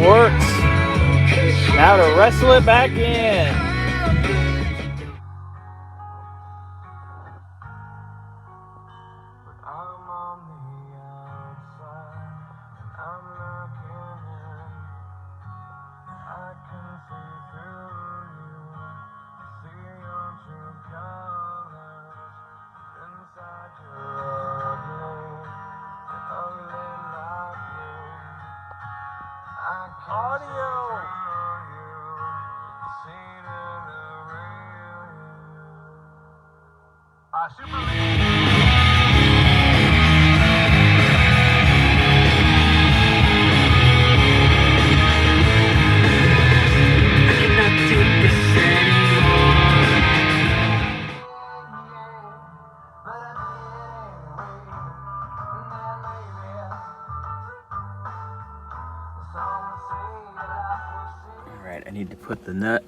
works. Now to wrestle it back in. Alright, I need to put the nut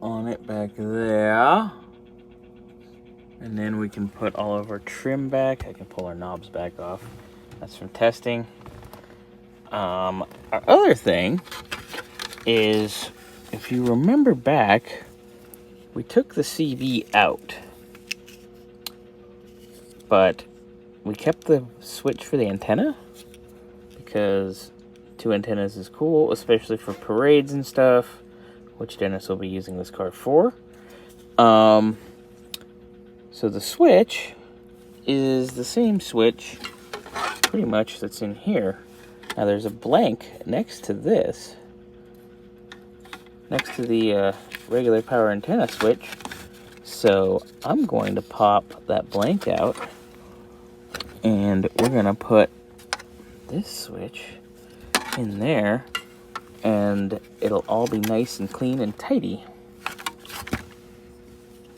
on it back there. And then we can put all of our trim back. I can pull our knobs back off. That's from testing. Our other thing is, if you remember back, we took the CV out. But we kept the switch for the antenna because 2 antennas is cool, especially for parades and stuff, which Dennis will be using this car for. So the switch is the same switch, pretty much, that's in here. Now there's a blank next to this, next to the regular power antenna switch. So I'm going to pop that blank out, and we're gonna put this switch in there, and it'll all be nice and clean and tidy.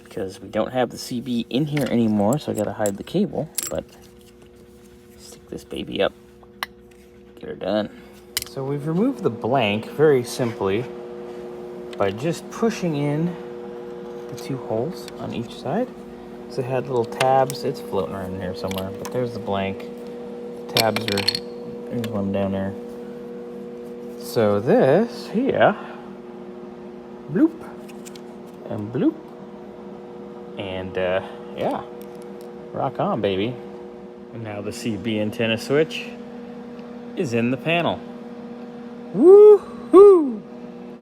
Because we don't have the CB in here anymore, so I gotta hide the cable, but stick this baby up, get her done. So we've removed the blank very simply by just pushing in the 2 holes on each side. So it had little tabs. It's floating around in here somewhere, but there's the blank. Tabs are, there's one down there. So this here, bloop, and bloop, and yeah, rock on, baby. And now the CB antenna switch is in the panel. Woo!